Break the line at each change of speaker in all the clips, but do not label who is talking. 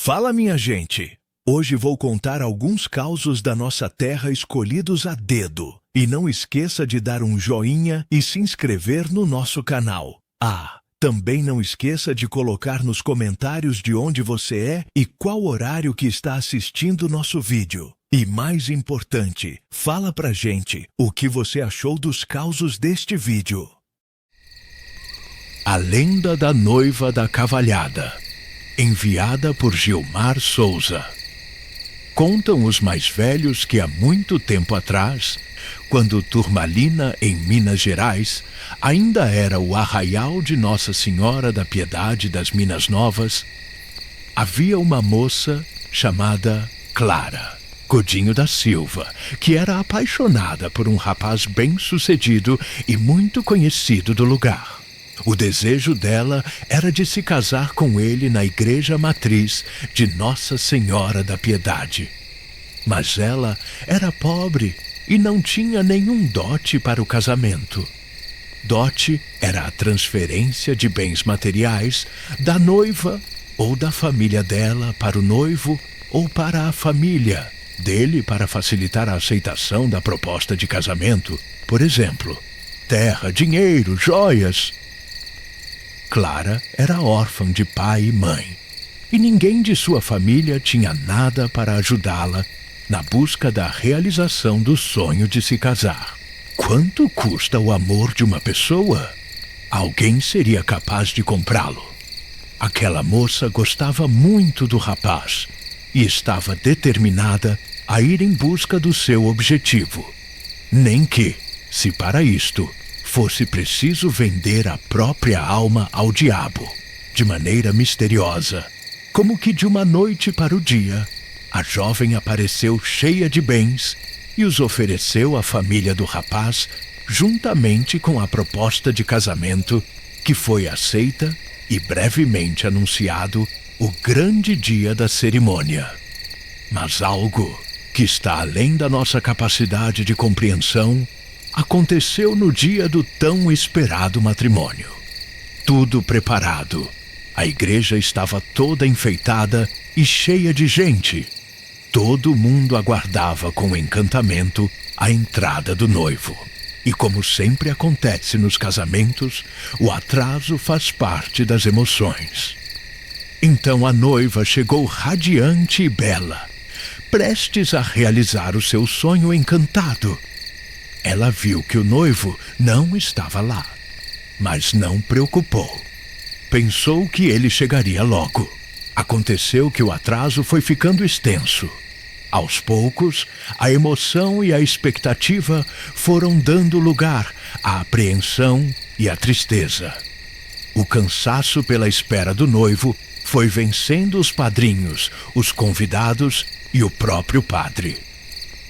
Fala, minha gente! Hoje vou contar alguns causos da nossa terra escolhidos a dedo. E não esqueça de dar um joinha e se inscrever no nosso canal. Também não esqueça de colocar nos comentários de onde você é e qual horário que está assistindo nosso vídeo. E mais importante, fala pra gente o que você achou dos causos deste vídeo. A lenda da noiva da cavalhada, enviada por Gilmar Souza. Contam os mais velhos que há muito tempo atrás, quando Turmalina, em Minas Gerais, ainda era o arraial de Nossa Senhora da Piedade das Minas Novas, havia uma moça chamada Clara Godinho da Silva, que era apaixonada por um rapaz bem-sucedido e muito conhecido do lugar. O desejo dela era de se casar com ele na igreja matriz de Nossa Senhora da Piedade. Mas ela era pobre e não tinha nenhum dote para o casamento. Dote era a transferência de bens materiais da noiva ou da família dela para o noivo ou para a família dele para facilitar a aceitação da proposta de casamento. Por exemplo, terra, dinheiro, joias. Clara era órfã de pai e mãe, e ninguém de sua família tinha nada para ajudá-la na busca da realização do sonho de se casar. Quanto custa o amor de uma pessoa? Alguém seria capaz de comprá-lo. Aquela moça gostava muito do rapaz e estava determinada a ir em busca do seu objetivo. Nem que, se para isto fosse preciso vender a própria alma ao diabo, de maneira misteriosa, como que de uma noite para o dia, a jovem apareceu cheia de bens e os ofereceu à família do rapaz, juntamente com a proposta de casamento, que foi aceita e brevemente anunciado o grande dia da cerimônia. Mas algo que está além da nossa capacidade de compreensão aconteceu no dia do tão esperado matrimônio. Tudo preparado. A igreja estava toda enfeitada e cheia de gente. Todo mundo aguardava com encantamento a entrada do noivo. E como sempre acontece nos casamentos, o atraso faz parte das emoções. Então a noiva chegou radiante e bela, prestes a realizar o seu sonho encantado. Ela viu que o noivo não estava lá, mas não preocupou. Pensou que ele chegaria logo. Aconteceu que o atraso foi ficando extenso. Aos poucos, a emoção e a expectativa foram dando lugar à apreensão e à tristeza. O cansaço pela espera do noivo foi vencendo os padrinhos, os convidados e o próprio padre.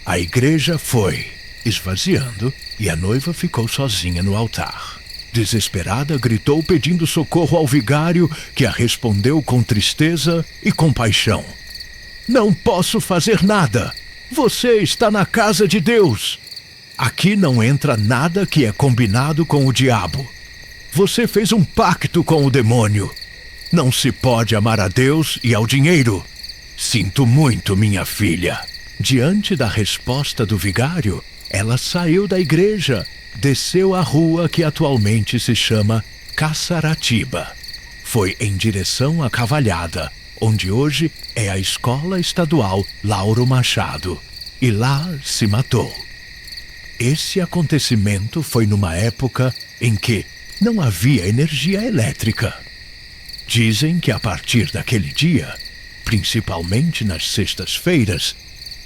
A igreja foi esvaziando e a noiva ficou sozinha no altar. Desesperada, gritou pedindo socorro ao vigário, que a respondeu com tristeza e compaixão. Não posso fazer nada. Você está na casa de Deus. Aqui não entra nada que é combinado com o diabo. Você fez um pacto com o demônio. Não se pode amar a Deus e ao dinheiro. Sinto muito, minha filha. Diante da resposta do vigário, ela saiu da igreja, desceu a rua que atualmente se chama Caçaratiba. Foi em direção à Cavalhada, onde hoje é a Escola Estadual Lauro Machado, e lá se matou. Esse acontecimento foi numa época em que não havia energia elétrica. Dizem que a partir daquele dia, principalmente nas sextas-feiras,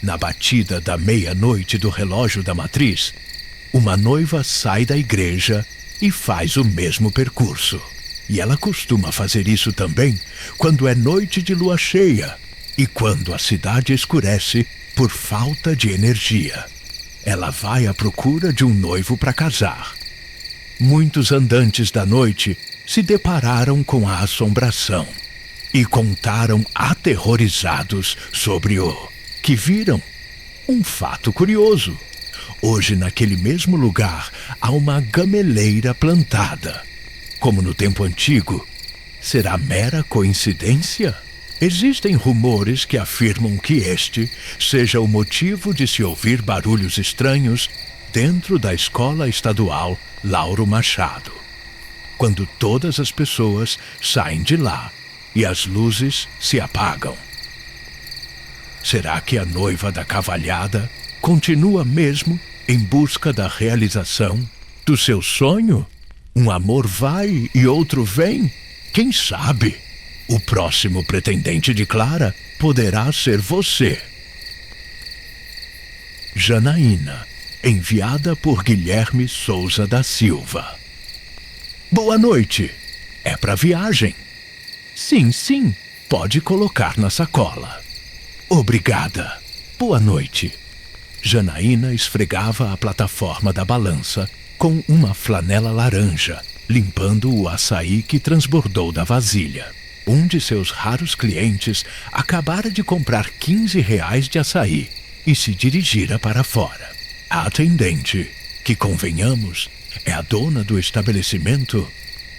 na batida da meia-noite do relógio da matriz, uma noiva sai da igreja e faz o mesmo percurso. E ela costuma fazer isso também quando é noite de lua cheia e quando a cidade escurece por falta de energia. Ela vai à procura de um noivo para casar. Muitos andantes da noite se depararam com a assombração e contaram aterrorizados sobre o que viram. Um fato curioso. Hoje, naquele mesmo lugar, há uma gameleira plantada. Como no tempo antigo, será mera coincidência? Existem rumores que afirmam que este seja o motivo de se ouvir barulhos estranhos dentro da escola estadual Lauro Machado, quando todas as pessoas saem de lá e as luzes se apagam. Será que a noiva da cavalhada continua mesmo em busca da realização do seu sonho? Um amor vai e outro vem? Quem sabe? O próximo pretendente de Clara poderá ser você. Janaína, enviada por Guilherme Souza da Silva. Boa noite. É para viagem? Sim, sim. Pode colocar na sacola. Obrigada. Boa noite. Janaína esfregava a plataforma da balança com uma flanela laranja, limpando o açaí que transbordou da vasilha. Um de seus raros clientes acabara de comprar R$ 15 de açaí e se dirigira para fora. A atendente, que convenhamos, é a dona do estabelecimento,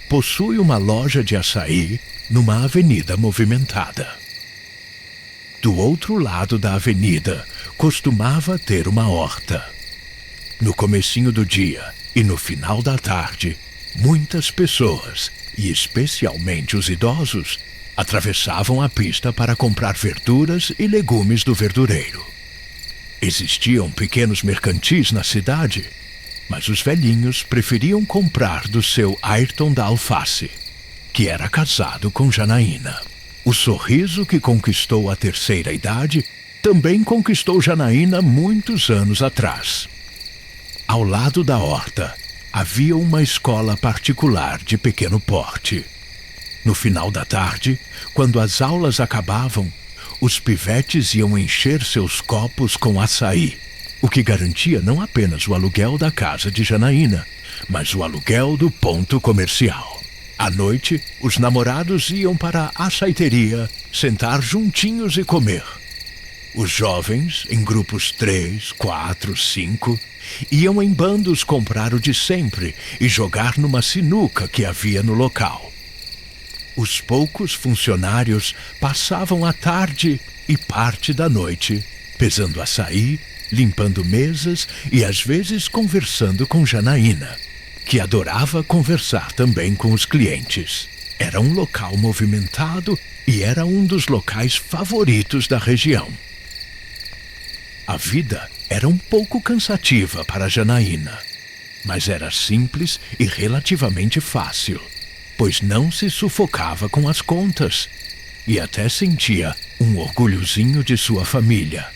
possui uma loja de açaí numa avenida movimentada. Do outro lado da avenida, costumava ter uma horta. No comecinho do dia e no final da tarde, muitas pessoas, e especialmente os idosos, atravessavam a pista para comprar verduras e legumes do verdureiro. Existiam pequenos mercantis na cidade, mas os velhinhos preferiam comprar do seu Ayrton da Alface, que era casado com Janaína. O sorriso que conquistou a terceira idade também conquistou Janaína muitos anos atrás. Ao lado da horta, havia uma escola particular de pequeno porte. No final da tarde, quando as aulas acabavam, os pivetes iam encher seus copos com açaí, o que garantia não apenas o aluguel da casa de Janaína, mas o aluguel do ponto comercial. À noite, os namorados iam para a açaiteria sentar juntinhos e comer. Os jovens, em grupos 3, 4, 5, iam em bandos comprar o de sempre e jogar numa sinuca que havia no local. Os poucos funcionários passavam a tarde e parte da noite pesando açaí, limpando mesas e às vezes conversando com Janaína, que adorava conversar também com os clientes. Era um local movimentado e era um dos locais favoritos da região. A vida era um pouco cansativa para Janaína, mas era simples e relativamente fácil, pois não se sufocava com as contas e até sentia um orgulhozinho de sua família,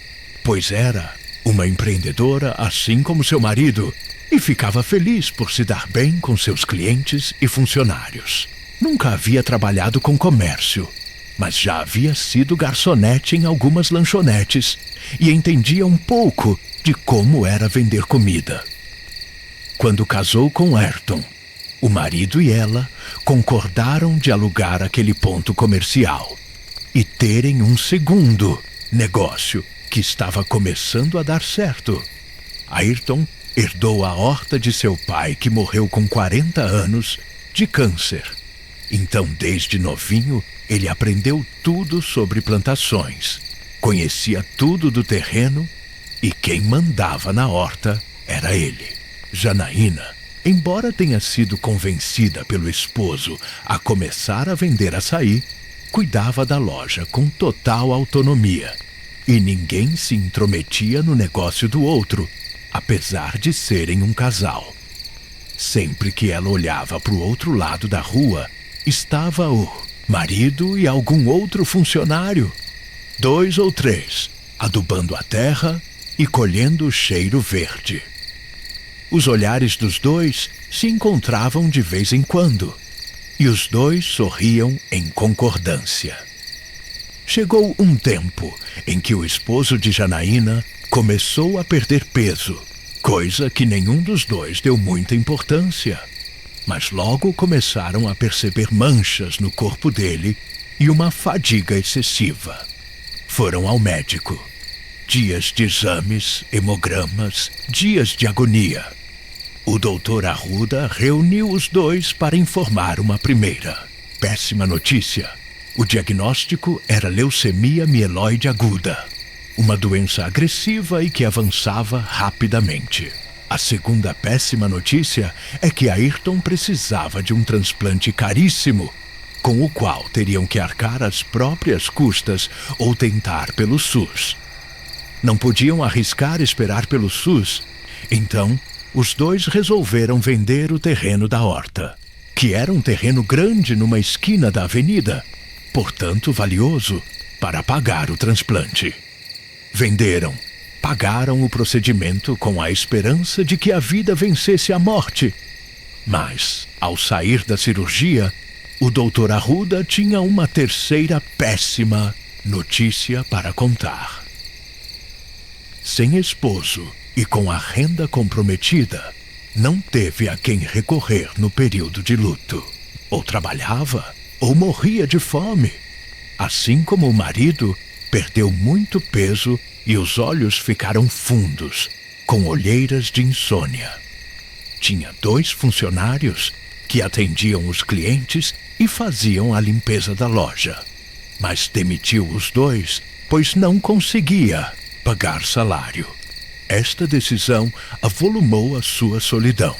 pois era uma empreendedora assim como seu marido e ficava feliz por se dar bem com seus clientes e funcionários. Nunca havia trabalhado com comércio, mas já havia sido garçonete em algumas lanchonetes e entendia um pouco de como era vender comida. Quando casou com Ayrton, o marido e ela concordaram de alugar aquele ponto comercial e terem um segundo negócio que estava começando a dar certo. Ayrton herdou a horta de seu pai, que morreu com 40 anos de câncer. Então, desde novinho, ele aprendeu tudo sobre plantações, conhecia tudo do terreno e quem mandava na horta era ele. Janaína, embora tenha sido convencida pelo esposo a começar a vender açaí, cuidava da loja com total autonomia e ninguém se intrometia no negócio do outro, apesar de serem um casal. Sempre que ela olhava para o outro lado da rua, estava o marido e algum outro funcionário, 2 ou 3, adubando a terra e colhendo o cheiro verde. Os olhares dos dois se encontravam de vez em quando, e os dois sorriam em concordância. Chegou um tempo em que o esposo de Janaína começou a perder peso, coisa que nenhum dos dois deu muita importância. Mas logo começaram a perceber manchas no corpo dele e uma fadiga excessiva. Foram ao médico. Dias de exames, hemogramas, dias de agonia. O doutor Arruda reuniu os dois para informar uma primeira péssima notícia. O diagnóstico era leucemia mieloide aguda, uma doença agressiva e que avançava rapidamente. A segunda péssima notícia é que Ayrton precisava de um transplante caríssimo, com o qual teriam que arcar às próprias custas ou tentar pelo SUS. Não podiam arriscar esperar pelo SUS, então os dois resolveram vender o terreno da horta, que era um terreno grande numa esquina da avenida, portanto valioso para pagar o transplante. Venderam, pagaram o procedimento com a esperança de que a vida vencesse a morte. Mas, ao sair da cirurgia, o Dr. Arruda tinha uma terceira péssima notícia para contar. Sem esposo e com a renda comprometida, não teve a quem recorrer no período de luto. Ou trabalhava, ou morria de fome. Assim como o marido, perdeu muito peso e os olhos ficaram fundos, com olheiras de insônia. Tinha 2 funcionários que atendiam os clientes e faziam a limpeza da loja, mas demitiu os 2, pois não conseguia pagar salário. Esta decisão avolumou a sua solidão.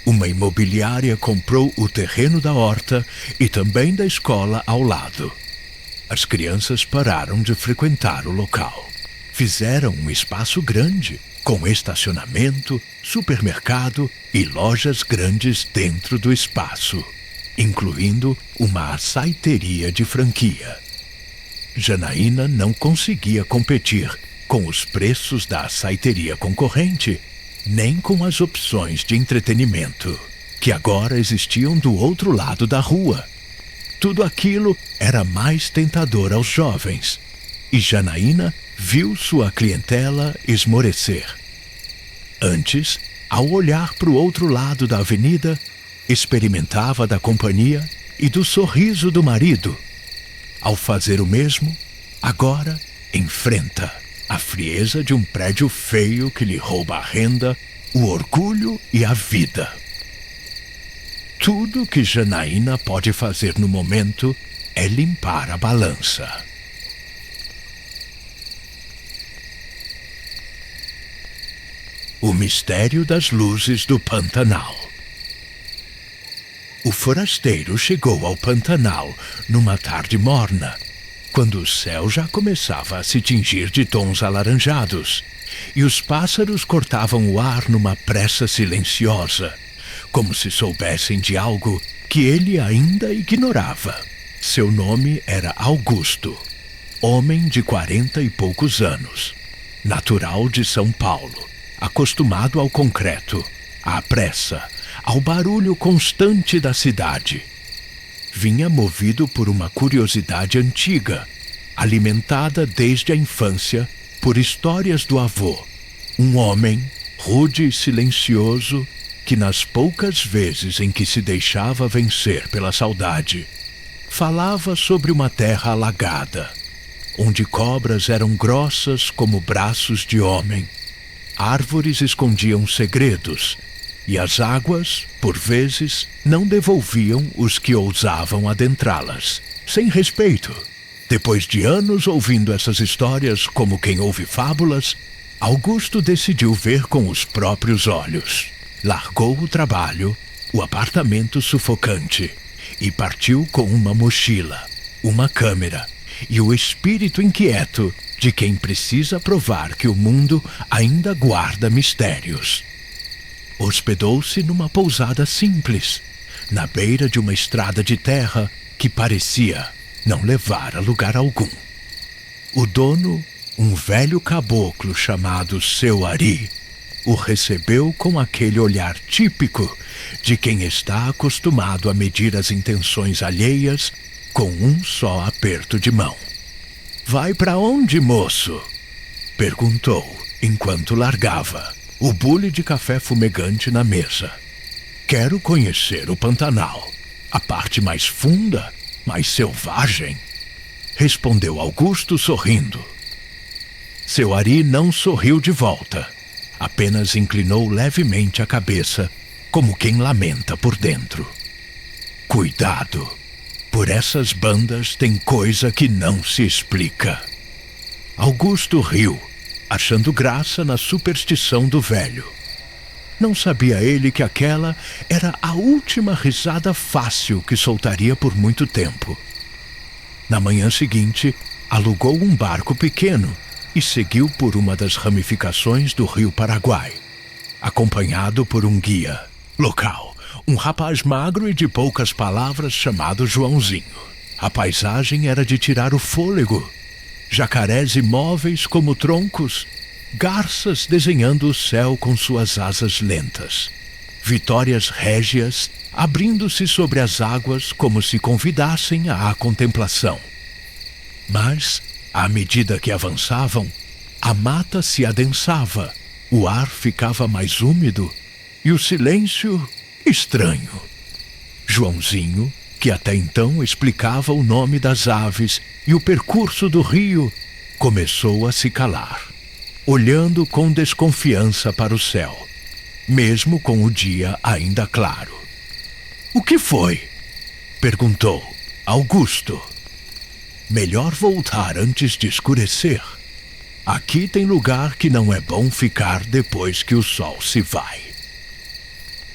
Uma imobiliária comprou o terreno da horta e também da escola ao lado. As crianças pararam de frequentar o local. Fizeram um espaço grande, com estacionamento, supermercado e lojas grandes dentro do espaço, incluindo uma açaiteria de franquia. Janaína não conseguia competir com os preços da açaiteria concorrente, nem com as opções de entretenimento, que agora existiam do outro lado da rua. Tudo aquilo era mais tentador aos jovens, e Janaína viu sua clientela esmorecer. Antes, ao olhar para o outro lado da avenida, experimentava da companhia e do sorriso do marido. Ao fazer o mesmo, agora enfrenta a frieza de um prédio feio que lhe rouba a renda, o orgulho e a vida. Tudo que Janaína pode fazer no momento é limpar a balança. O mistério das luzes do Pantanal. O forasteiro chegou ao Pantanal numa tarde morna, quando o céu já começava a se tingir de tons alaranjados, e os pássaros cortavam o ar numa pressa silenciosa, como se soubessem de algo que ele ainda ignorava. Seu nome era Augusto, homem de 40 e poucos anos, natural de São Paulo, acostumado ao concreto, à pressa, ao barulho constante da cidade. Vinha movido por uma curiosidade antiga, alimentada desde a infância por histórias do avô, um homem rude e silencioso que, nas poucas vezes em que se deixava vencer pela saudade, falava sobre uma terra alagada, onde cobras eram grossas como braços de homem, árvores escondiam segredos, e as águas, por vezes, não devolviam os que ousavam adentrá-las, sem respeito. Depois de anos ouvindo essas histórias como quem ouve fábulas, Augusto decidiu ver com os próprios olhos. Largou o trabalho, o apartamento sufocante, e partiu com uma mochila, uma câmera e o espírito inquieto de quem precisa provar que o mundo ainda guarda mistérios. Hospedou-se numa pousada simples, na beira de uma estrada de terra que parecia não levar a lugar algum. O dono, um velho caboclo chamado Seu Ari, o recebeu com aquele olhar típico de quem está acostumado a medir as intenções alheias com um só aperto de mão. "Vai para onde, moço?" perguntou, enquanto largava o bule de café fumegante na mesa. "Quero conhecer o Pantanal, a parte mais funda, mais selvagem", respondeu Augusto sorrindo. Seu Ari não sorriu de volta, apenas inclinou levemente a cabeça, como quem lamenta por dentro. "Cuidado, Por essas bandas tem coisa que não se explica. Augusto riu, achando graça na superstição do velho. Não sabia ele que aquela era a última risada fácil que soltaria por muito tempo. Na manhã seguinte, alugou um barco pequeno e seguiu por uma das ramificações do rio Paraguai, acompanhado por um guia local, um rapaz magro e de poucas palavras chamado Joãozinho. A paisagem era de tirar o fôlego. Jacarés imóveis como troncos, garças desenhando o céu com suas asas lentas, vitórias régias abrindo-se sobre as águas como se convidassem à contemplação. Mas, à medida que avançavam, a mata se adensava, o ar ficava mais úmido e o silêncio estranho. Joãozinho, que até então explicava o nome das aves e o percurso do rio, começou a se calar, olhando com desconfiança para o céu, mesmo com o dia ainda claro. "O que foi?" perguntou Augusto. "Melhor voltar antes de escurecer. Aqui tem lugar que não é bom ficar depois que o sol se vai."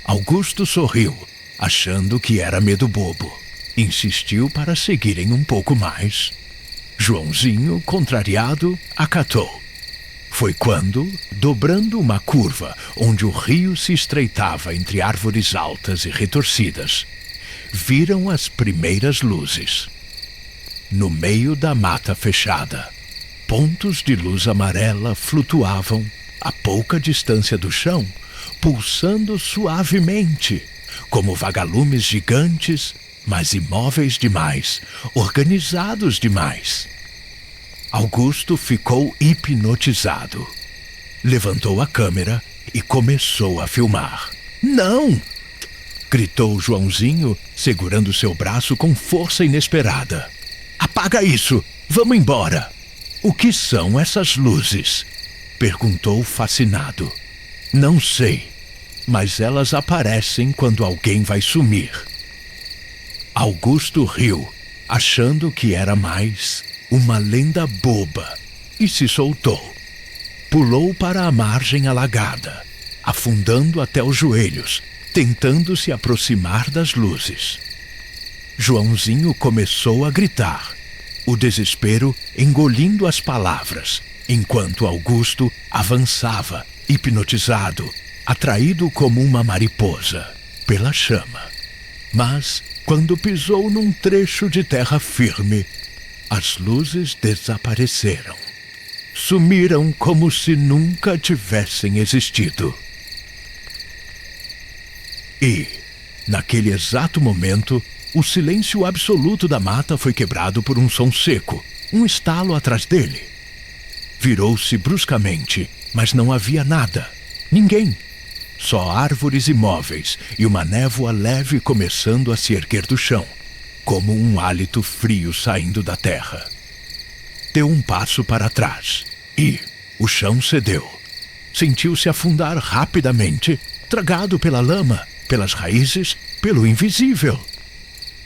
Augusto sorriu, achando que era medo bobo. Insistiu para seguirem um pouco mais. Joãozinho, contrariado, acatou. Foi quando, dobrando uma curva onde o rio se estreitava entre árvores altas e retorcidas, viram as primeiras luzes. No meio da mata fechada, pontos de luz amarela flutuavam a pouca distância do chão, pulsando suavemente, como vagalumes gigantes, mas imóveis demais, organizados demais. Augusto ficou hipnotizado. Levantou a câmera e começou a filmar. "Não!" gritou Joãozinho, segurando seu braço com força inesperada. "Apaga isso! Vamos embora!" "O que são essas luzes?" perguntou fascinado. "Não sei, mas elas aparecem quando alguém vai sumir." Augusto riu, achando que era mais uma lenda boba, e se soltou. Pulou para a margem alagada, afundando até os joelhos, tentando se aproximar das luzes. Joãozinho começou a gritar, o desespero engolindo as palavras, enquanto Augusto avançava, hipnotizado, atraído como uma mariposa, pela chama. Mas, quando pisou num trecho de terra firme, as luzes desapareceram. Sumiram como se nunca tivessem existido. E, naquele exato momento, o silêncio absoluto da mata foi quebrado por um som seco, um estalo atrás dele. Virou-se bruscamente, mas não havia nada, ninguém. Só árvores imóveis e uma névoa leve começando a se erguer do chão, como um hálito frio saindo da terra. Deu um passo para trás e o chão cedeu. Sentiu-se afundar rapidamente, tragado pela lama, pelas raízes, pelo invisível.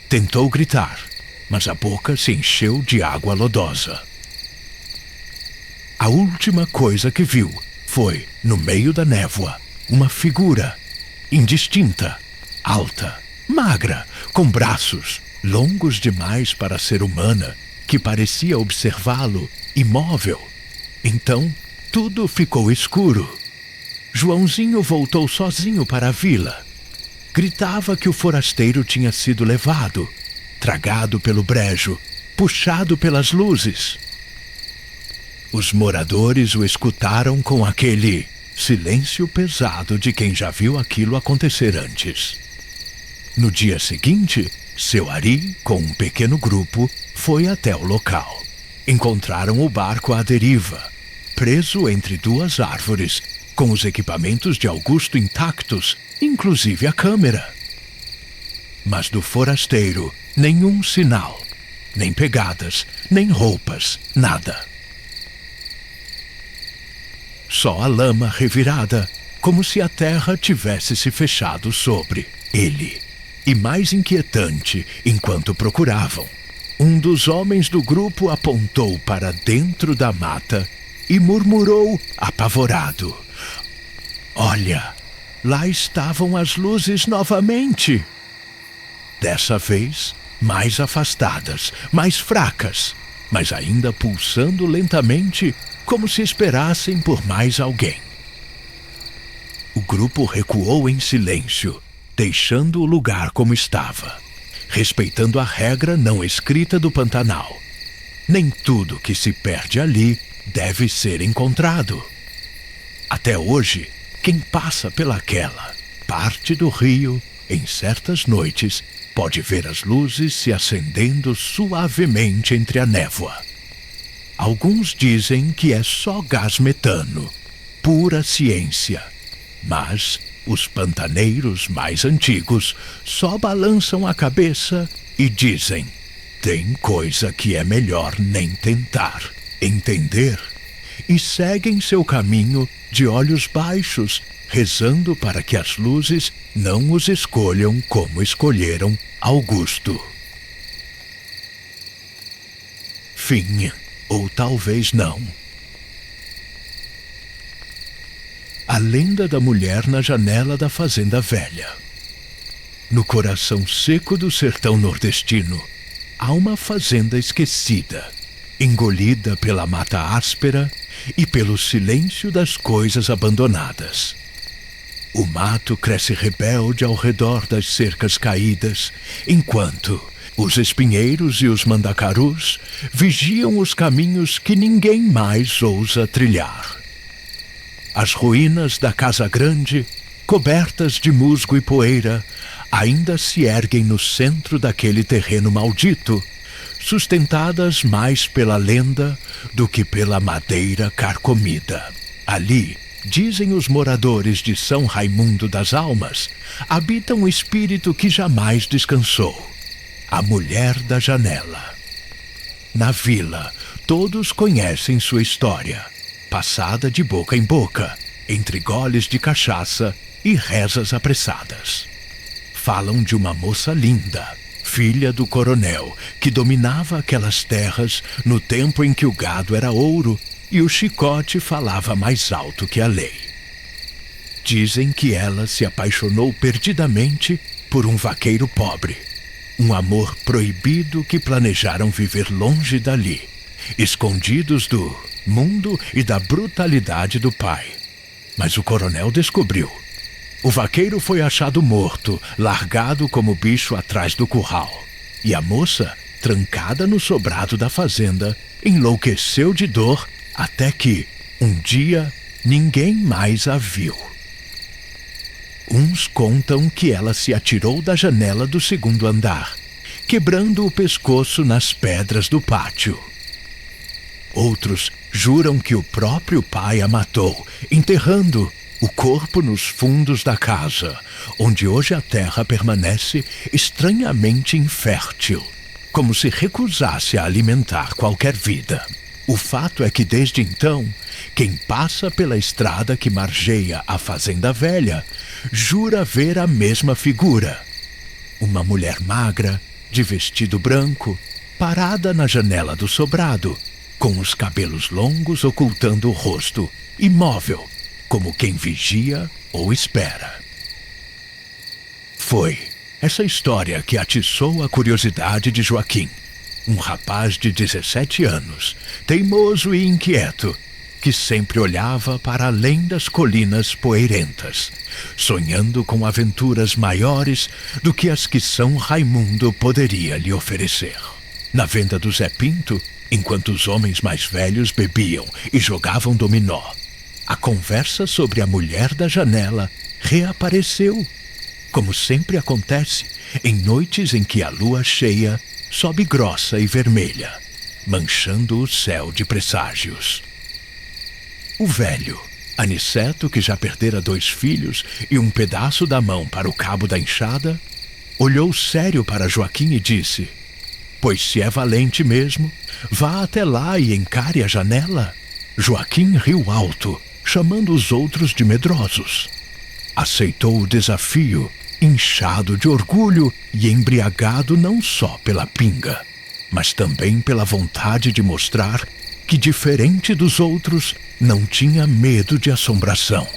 Tentou gritar, mas a boca se encheu de água lodosa. A última coisa que viu foi, no meio da névoa, uma figura, indistinta, alta, magra, com braços longos demais para ser humana, que parecia observá-lo, imóvel. Então, tudo ficou escuro. Joãozinho voltou sozinho para a vila. Gritava que o forasteiro tinha sido levado, tragado pelo brejo, puxado pelas luzes. Os moradores o escutaram com aquele silêncio pesado de quem já viu aquilo acontecer antes. No dia seguinte, seu Ari, com um pequeno grupo, foi até o local. Encontraram o barco à deriva, preso entre duas árvores, com os equipamentos de Augusto intactos, inclusive a câmera. Mas do forasteiro, nenhum sinal, nem pegadas, nem roupas, nada. Só a lama revirada, como se a terra tivesse se fechado sobre ele. E mais inquietante, enquanto procuravam, um dos homens do grupo apontou para dentro da mata e murmurou apavorado: "Olha, lá estavam as luzes novamente." Dessa vez, mais afastadas, mais fracas, mas ainda pulsando lentamente, como se esperassem por mais alguém. O grupo recuou em silêncio, deixando o lugar como estava, respeitando a regra não escrita do Pantanal. Nem tudo que se perde ali deve ser encontrado. Até hoje, quem passa pelaquela parte do rio, em certas noites, pode ver as luzes se acendendo suavemente entre a névoa. Alguns dizem que é só gás metano, pura ciência. Mas os pantaneiros mais antigos só balançam a cabeça e dizem: tem coisa que é melhor nem tentar entender. E seguem seu caminho de olhos baixos, rezando para que as luzes não os escolham como escolheram Augusto. Fim, ou talvez não. A lenda da mulher na janela da fazenda velha. No coração seco do sertão nordestino, há uma fazenda esquecida, engolida pela mata áspera e pelo silêncio das coisas abandonadas. O mato cresce rebelde ao redor das cercas caídas, enquanto os espinheiros e os mandacarus vigiam os caminhos que ninguém mais ousa trilhar. As ruínas da casa grande, cobertas de musgo e poeira, ainda se erguem no centro daquele terreno maldito, sustentadas mais pela lenda do que pela madeira carcomida. Ali, dizem os moradores de São Raimundo das Almas, habita um espírito que jamais descansou: a mulher da janela. Na vila, todos conhecem sua história, passada de boca em boca, entre goles de cachaça e rezas apressadas. Falam de uma moça linda, filha do coronel, que dominava aquelas terras no tempo em que o gado era ouro e o chicote falava mais alto que a lei. Dizem que ela se apaixonou perdidamente por um vaqueiro pobre, um amor proibido que planejaram viver longe dali, escondidos do mundo e da brutalidade do pai. Mas o coronel descobriu. O vaqueiro foi achado morto, largado como bicho atrás do curral. E a moça, trancada no sobrado da fazenda, enlouqueceu de dor até que, um dia, ninguém mais a viu. Uns contam que ela se atirou da janela do segundo andar, quebrando o pescoço nas pedras do pátio. Outros juram que o próprio pai a matou, enterrando o corpo nos fundos da casa, onde hoje a terra permanece estranhamente infértil, como se recusasse a alimentar qualquer vida. O fato é que desde então, quem passa pela estrada que margeia a fazenda velha, jura ver a mesma figura. Uma mulher magra, de vestido branco, parada na janela do sobrado, com os cabelos longos ocultando o rosto, imóvel, como quem vigia ou espera. Foi essa história que atiçou a curiosidade de Joaquim, um rapaz de 17 anos, teimoso e inquieto, que sempre olhava para além das colinas poeirentas, sonhando com aventuras maiores do que as que São Raimundo poderia lhe oferecer. Na venda do Zé Pinto, enquanto os homens mais velhos bebiam e jogavam dominó, a conversa sobre a mulher da janela reapareceu, como sempre acontece em noites em que a lua cheia sobe grossa e vermelha, manchando o céu de presságios. O velho, Aniceto, que já perdera 2 filhos e um pedaço da mão para o cabo da enxada, olhou sério para Joaquim e disse: "Pois se é valente mesmo, vá até lá e encare a janela." Joaquim riu alto, chamando os outros de medrosos. Aceitou o desafio inchado de orgulho e embriagado não só pela pinga, mas também pela vontade de mostrar que, diferente dos outros, não tinha medo de assombração.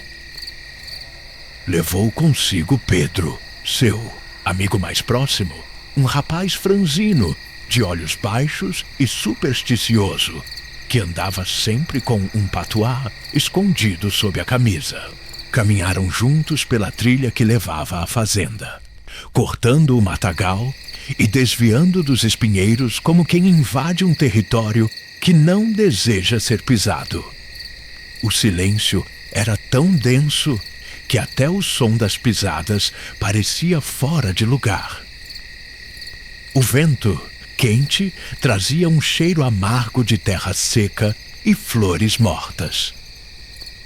Levou consigo Pedro, seu amigo mais próximo, um rapaz franzino, de olhos baixos e supersticioso, que andava sempre com um patuá escondido sob a camisa. Caminharam juntos pela trilha que levava à fazenda, cortando o matagal e desviando dos espinheiros como quem invade um território que não deseja ser pisado. O silêncio era tão denso que até o som das pisadas parecia fora de lugar. O vento, quente, trazia um cheiro amargo de terra seca e flores mortas.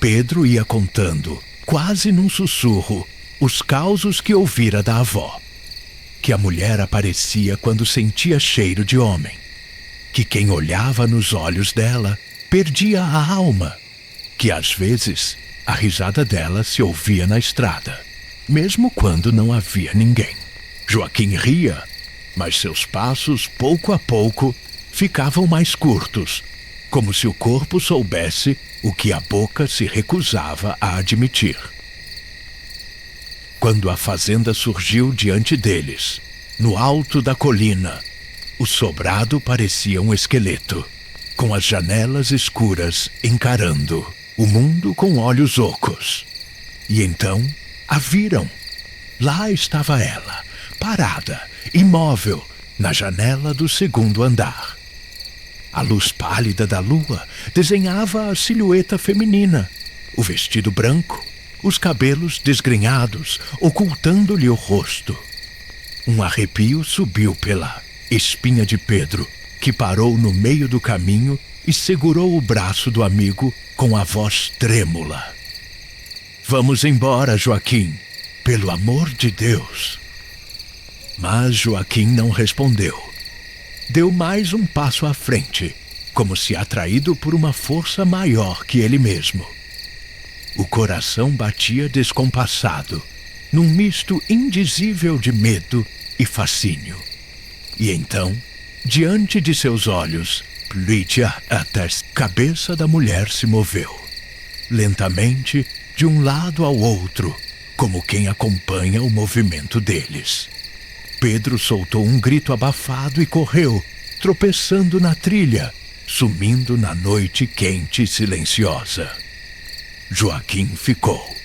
Pedro ia contando, quase num sussurro, os causos que ouvira da avó. Que a mulher aparecia quando sentia cheiro de homem. Que quem olhava nos olhos dela perdia a alma. Que às vezes a risada dela se ouvia na estrada, mesmo quando não havia ninguém. Joaquim ria, mas seus passos, pouco a pouco, ficavam mais curtos, como se o corpo soubesse o que a boca se recusava a admitir. Quando a fazenda surgiu diante deles, no alto da colina, o sobrado parecia um esqueleto, com as janelas escuras encarando o mundo com olhos ocos. E então a viram. Lá estava ela, parada, imóvel, na janela do segundo andar. A luz pálida da lua desenhava a silhueta feminina, o vestido branco, os cabelos desgrenhados, ocultando-lhe o rosto. Um arrepio subiu pela espinha de Pedro, que parou no meio do caminho e segurou o braço do amigo com a voz trêmula. Vamos embora, Joaquim, pelo amor de Deus. Mas Joaquim não respondeu. Deu mais um passo à frente, como se atraído por uma força maior que ele mesmo. O coração batia descompassado, num misto indizível de medo e fascínio. E então, diante de seus olhos, Plítia, até a cabeça da mulher se moveu, lentamente, de um lado ao outro, como quem acompanha o movimento deles. Pedro soltou um grito abafado e correu, tropeçando na trilha, sumindo na noite quente e silenciosa. Joaquim ficou.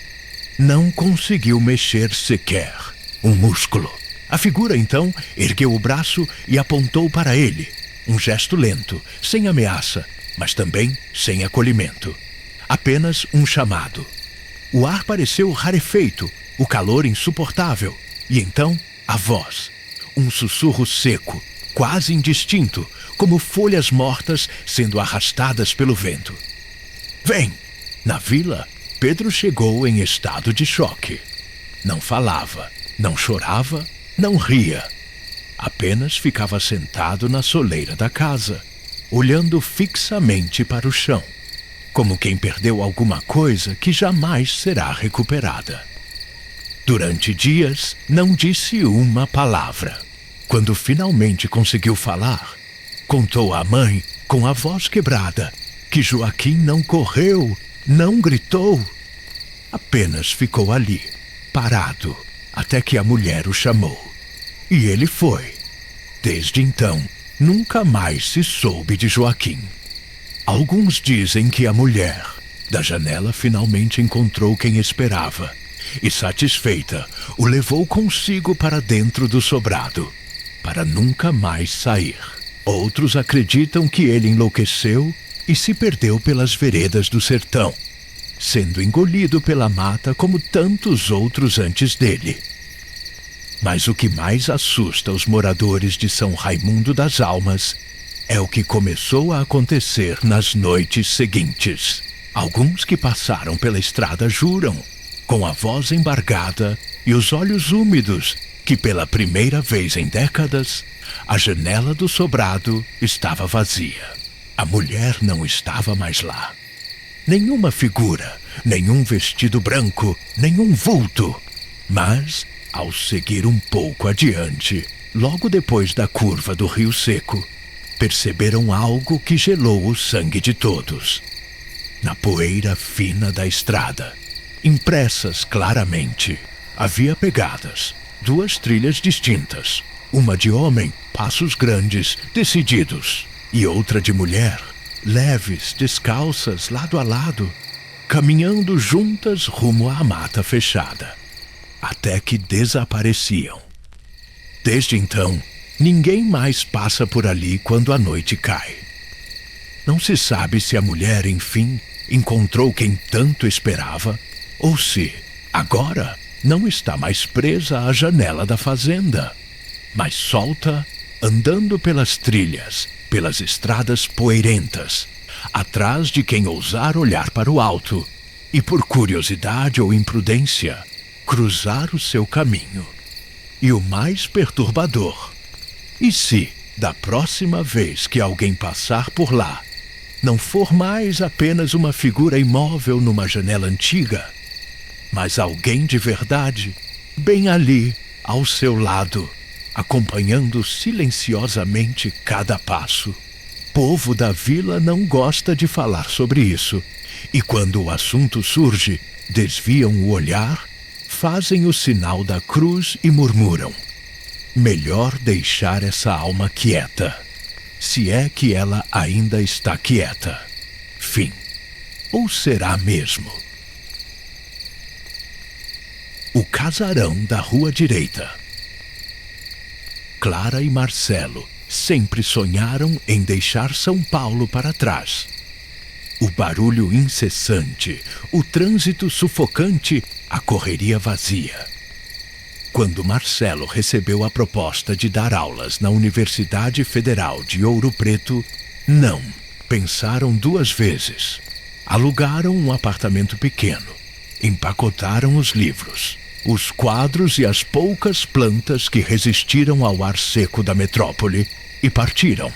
Não conseguiu mexer sequer um músculo. A figura, então, ergueu o braço e apontou para ele. Um gesto lento, sem ameaça, mas também sem acolhimento. Apenas um chamado. O ar pareceu rarefeito, o calor insuportável. E então, a voz. Um sussurro seco, quase indistinto, como folhas mortas sendo arrastadas pelo vento. Vem! Na vila, Pedro chegou em estado de choque. Não falava, não chorava, não ria. Apenas ficava sentado na soleira da casa, olhando fixamente para o chão, como quem perdeu alguma coisa que jamais será recuperada. Durante dias, não disse uma palavra. Quando finalmente conseguiu falar, contou à mãe, com a voz quebrada, que Joaquim não correu, não gritou. Apenas ficou ali, parado, até que a mulher o chamou. E ele foi. Desde então, nunca mais se soube de Joaquim. Alguns dizem que a mulher da janela finalmente encontrou quem esperava e, satisfeita, o levou consigo para dentro do sobrado, para nunca mais sair. Outros acreditam que ele enlouqueceu e se perdeu pelas veredas do sertão, sendo engolido pela mata como tantos outros antes dele. Mas o que mais assusta os moradores de São Raimundo das Almas é o que começou a acontecer nas noites seguintes. Alguns que passaram pela estrada juram, com a voz embargada e os olhos úmidos, que pela primeira vez em décadas, a janela do sobrado estava vazia. A mulher não estava mais lá. Nenhuma figura, nenhum vestido branco, nenhum vulto, mas Ao seguir um pouco adiante, logo depois da curva do Rio Seco, perceberam algo que gelou o sangue de todos. Na poeira fina da estrada, impressas claramente, havia pegadas, 2 trilhas distintas, uma de homem, passos grandes, decididos, e outra de mulher, leves, descalças, lado a lado, caminhando juntas rumo à mata fechada, até que desapareciam. Desde então, ninguém mais passa por ali quando a noite cai. Não se sabe se a mulher, enfim, encontrou quem tanto esperava, ou se, agora, não está mais presa à janela da fazenda, mas solta, andando pelas trilhas, pelas estradas poeirentas, atrás de quem ousar olhar para o alto e, por curiosidade ou imprudência, cruzar o seu caminho. E o mais perturbador: e se, da próxima vez que alguém passar por lá, não for mais apenas uma figura imóvel numa janela antiga, mas alguém de verdade, bem ali, ao seu lado, acompanhando silenciosamente cada passo? O povo da vila não gosta de falar sobre isso, e quando o assunto surge, desviam o olhar, fazem o sinal da cruz e murmuram: melhor deixar essa alma quieta, se é que ela ainda está quieta. Fim. Ou será mesmo? O casarão da rua direita. Clara e Marcelo sempre sonharam em deixar São Paulo para trás. O barulho incessante, o trânsito sufocante, a correria vazia. Quando Marcelo recebeu a proposta de dar aulas na Universidade Federal de Ouro Preto, não pensaram 2 vezes. Alugaram um apartamento pequeno, empacotaram os livros, os quadros e as poucas plantas que resistiram ao ar seco da metrópole e partiram.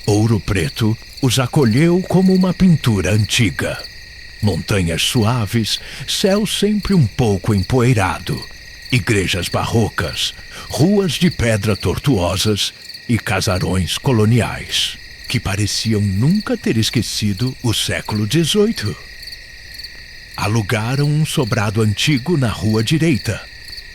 Ouro Preto os acolheu como uma pintura antiga. Montanhas suaves, céu sempre um pouco empoeirado, igrejas barrocas, ruas de pedra tortuosas e casarões coloniais, que pareciam nunca ter esquecido o século XVIII. Alugaram um sobrado antigo na rua direita,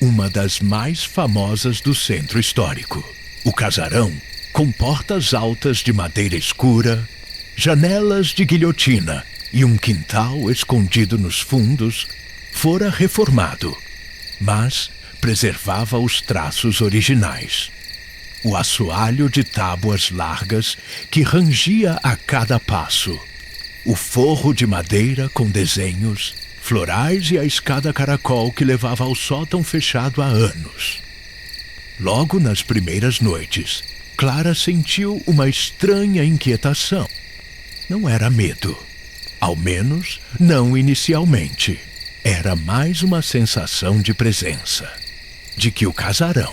uma das mais famosas do centro histórico. O casarão, com portas altas de madeira escura, janelas de guilhotina e um quintal escondido nos fundos, fora reformado, mas preservava os traços originais. O assoalho de tábuas largas que rangia a cada passo, o forro de madeira com desenhos, florais e a escada caracol que levava ao sótão fechado há anos. Logo nas primeiras noites, Clara sentiu uma estranha inquietação. Não era medo, ao menos não inicialmente. Era mais uma sensação de presença, de que o casarão,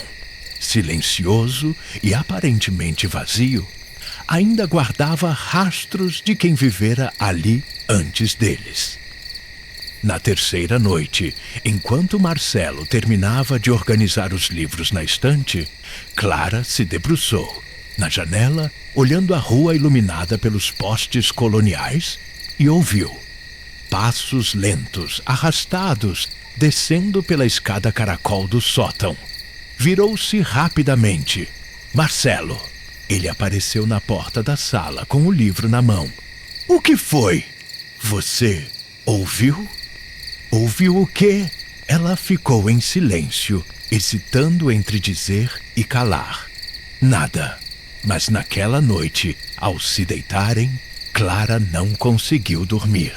silencioso e aparentemente vazio, ainda guardava rastros de quem vivera ali antes deles. Na terceira noite, enquanto Marcelo terminava de organizar os livros na estante, Clara se debruçou, na janela, olhando a rua iluminada pelos postes coloniais, e ouviu passos lentos, arrastados, descendo pela escada caracol do sótão. Virou-se rapidamente. Marcelo. Ele apareceu na porta da sala com o livro na mão. O que foi? Você ouviu? Ouviu o quê? Ela ficou em silêncio, hesitando entre dizer e calar. Nada. Mas naquela noite, ao se deitarem, Clara não conseguiu dormir.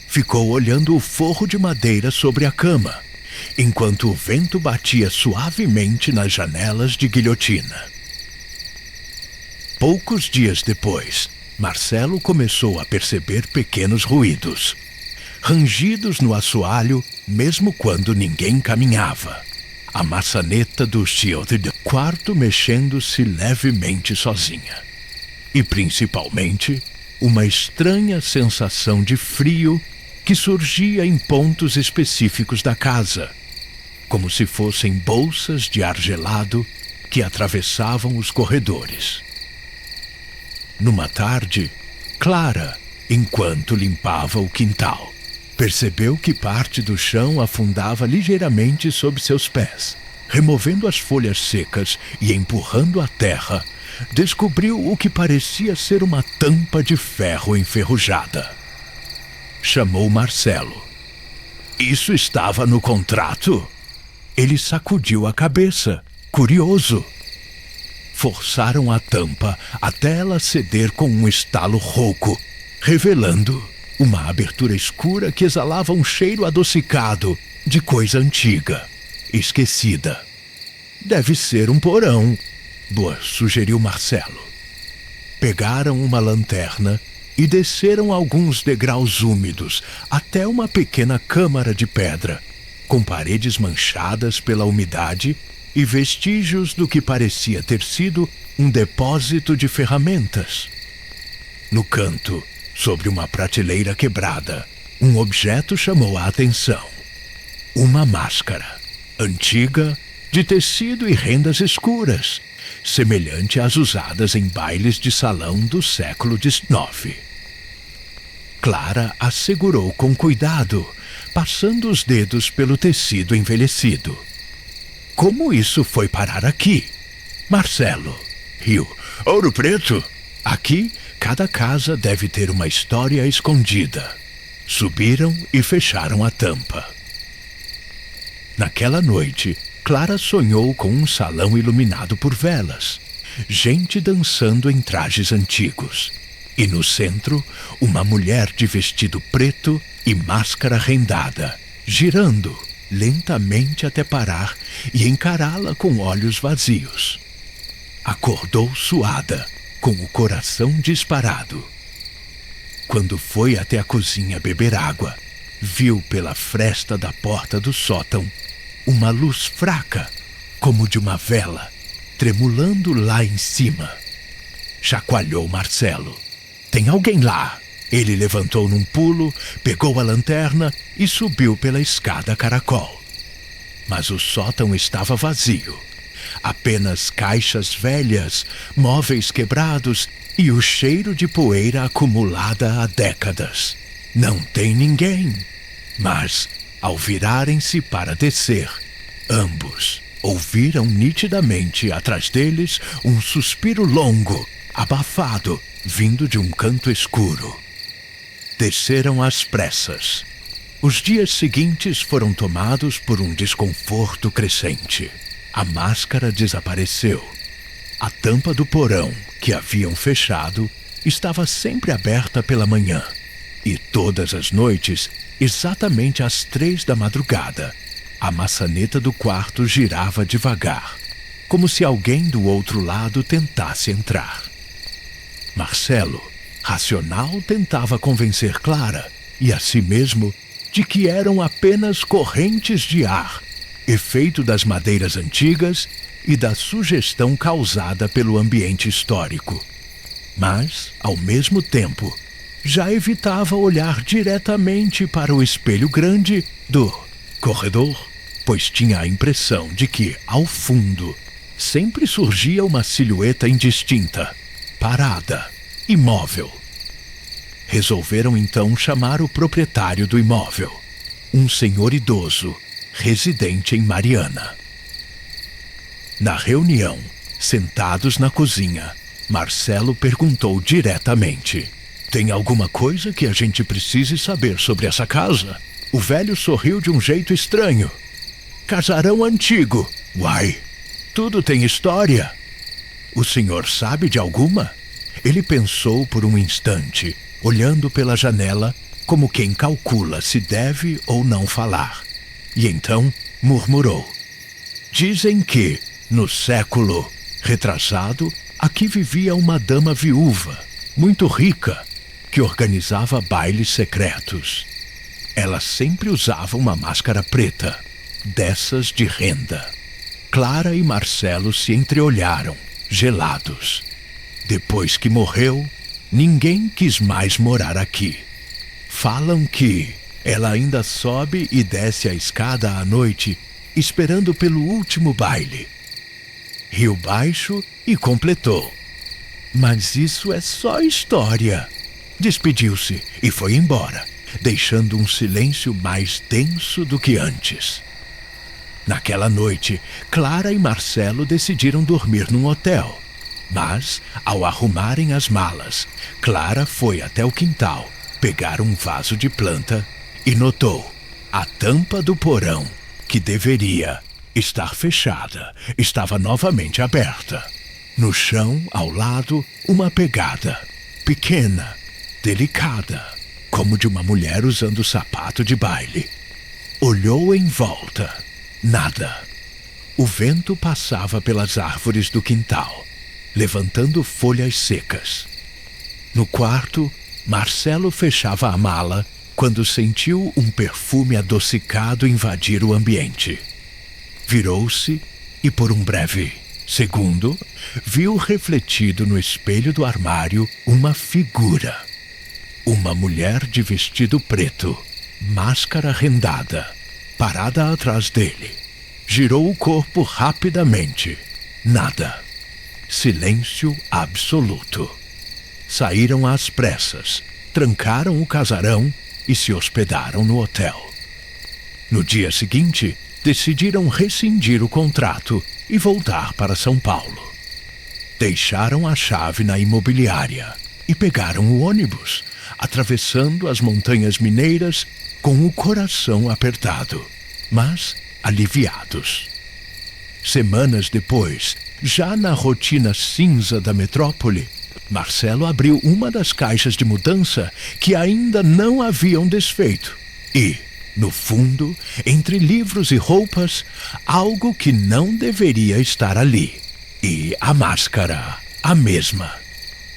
Ficou olhando o forro de madeira sobre a cama, enquanto o vento batia suavemente nas janelas de guilhotina. Poucos dias depois, Marcelo começou a perceber pequenos ruídos. Rangidos no assoalho, mesmo quando ninguém caminhava. A maçaneta do shield do quarto mexendo-se levemente sozinha. E principalmente, uma estranha sensação de frio que surgia em pontos específicos da casa. como se fossem bolsas de ar gelado que atravessavam os corredores. Numa tarde, Clara, enquanto limpava o quintal, percebeu que parte do chão afundava ligeiramente sob seus pés. Removendo as folhas secas e empurrando a terra, descobriu o que parecia ser uma tampa de ferro enferrujada. Chamou Marcelo. Isso estava no contrato? Ele sacudiu a cabeça, curioso. Forçaram a tampa até ela ceder com um estalo rouco, revelando uma abertura escura que exalava um cheiro adocicado de coisa antiga, esquecida. Deve ser um porão, sugeriu Marcelo. Pegaram uma lanterna e desceram alguns degraus úmidos até uma pequena câmara de pedra, com paredes manchadas pela umidade e vestígios do que parecia ter sido um depósito de ferramentas. No canto, sobre uma prateleira quebrada, um objeto chamou a atenção. Uma máscara, antiga, de tecido e rendas escuras, semelhante às usadas em bailes de salão do século XIX. Clara a segurou com cuidado, passando os dedos pelo tecido envelhecido. Como isso foi parar aqui? Marcelo riu. Ouro Preto? Aqui, cada casa deve ter uma história escondida. Subiram e fecharam a tampa. Naquela noite, Clara sonhou com um salão iluminado por velas, gente dançando em trajes antigos, e no centro, uma mulher de vestido preto e máscara rendada, girando lentamente até parar e encará-la com olhos vazios. Acordou suada, com o coração disparado. Quando foi até a cozinha beber água, viu pela fresta da porta do sótão uma luz fraca, como de uma vela, tremulando lá em cima. Chacoalhou Marcelo. Tem alguém lá. Ele levantou num pulo, pegou a lanterna e subiu pela escada caracol. Mas o sótão estava vazio. Apenas caixas velhas, móveis quebrados e o cheiro de poeira acumulada há décadas. Não tem ninguém. Mas, ao virarem-se para descer, ambos ouviram nitidamente atrás deles um suspiro longo, abafado, vindo de um canto escuro. Desceram às pressas. Os dias seguintes foram tomados por um desconforto crescente. A máscara desapareceu. A tampa do porão, que haviam fechado, estava sempre aberta pela manhã. E todas as noites, exatamente às 3 da madrugada, a maçaneta do quarto girava devagar, como se alguém do outro lado tentasse entrar. Marcelo, racional, tentava convencer Clara, e a si mesmo, de que eram apenas correntes de ar, efeito das madeiras antigas e da sugestão causada pelo ambiente histórico. Mas, ao mesmo tempo, já evitava olhar diretamente para o espelho grande do corredor, pois tinha a impressão de que, ao fundo, sempre surgia uma silhueta indistinta, parada, imóvel. Resolveram então chamar o proprietário do imóvel, um senhor idoso, residente em Mariana. Na reunião, sentados na cozinha, Marcelo perguntou diretamente: tem alguma coisa que a gente precise saber sobre essa casa? O velho sorriu de um jeito estranho. Casarão antigo. Uai, tudo tem história. O senhor sabe de alguma? Ele pensou por um instante, olhando pela janela, como quem calcula se deve ou não falar. E então murmurou: dizem que, no século retrasado, aqui vivia uma dama viúva, muito rica, que organizava bailes secretos. Ela sempre usava uma máscara preta, dessas de renda. Clara e Marcelo se entreolharam, gelados. Depois que morreu, ninguém quis mais morar aqui. Falam que ela ainda sobe e desce a escada à noite esperando pelo último baile. Riu baixo e completou: "Mas isso é só história." Despediu-se e foi embora, deixando um silêncio mais denso do que antes. Naquela noite, Clara e Marcelo decidiram dormir num hotel. Mas, ao arrumarem as malas, Clara foi até o quintal, pegar um vaso de planta e notou: a tampa do porão, que deveria estar fechada, estava novamente aberta. No chão, ao lado, uma pegada, pequena, delicada, como de uma mulher usando sapato de baile. Olhou em volta. Nada. O vento passava pelas árvores do quintal, levantando folhas secas. No quarto, Marcelo fechava a mala quando sentiu um perfume adocicado invadir o ambiente. Virou-se e, por um breve segundo, viu refletido no espelho do armário uma figura. Uma mulher de vestido preto, máscara rendada, parada atrás dele. Girou o corpo rapidamente. Nada. Silêncio absoluto. Saíram às pressas, trancaram o casarão e se hospedaram no hotel. No dia seguinte, decidiram rescindir o contrato e voltar para São Paulo. Deixaram a chave na imobiliária e pegaram o ônibus, atravessando as montanhas mineiras com o coração apertado, mas aliviados. Semanas depois, já na rotina cinza da metrópole, Marcelo abriu uma das caixas de mudança que ainda não haviam desfeito e, no fundo, entre livros e roupas, algo que não deveria estar ali. E a máscara, a mesma,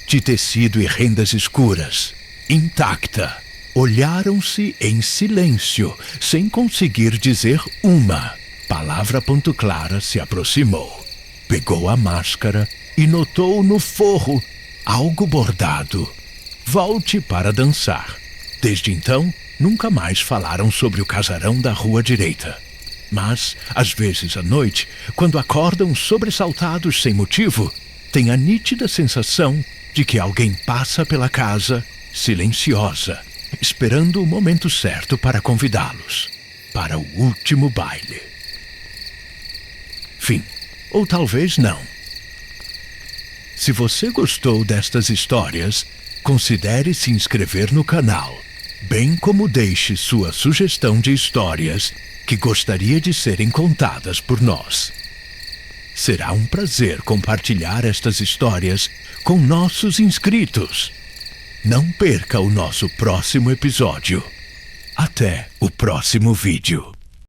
de tecido e rendas escuras, intacta. Olharam-se em silêncio, sem conseguir dizer uma palavra. Clara se aproximou, pegou a máscara e notou no forro algo bordado: "Volte para dançar." Desde então, nunca mais falaram sobre o casarão da rua direita. Mas, às vezes à noite, quando acordam sobressaltados sem motivo, têm a nítida sensação de que alguém passa pela casa, silenciosa, esperando o momento certo para convidá-los para o último baile. Fim. Ou talvez não. Se você gostou destas histórias, considere se inscrever no canal, bem como deixe sua sugestão de histórias que gostaria de serem contadas por nós. Será um prazer compartilhar estas histórias com nossos inscritos. Não perca o nosso próximo episódio. Até o próximo vídeo.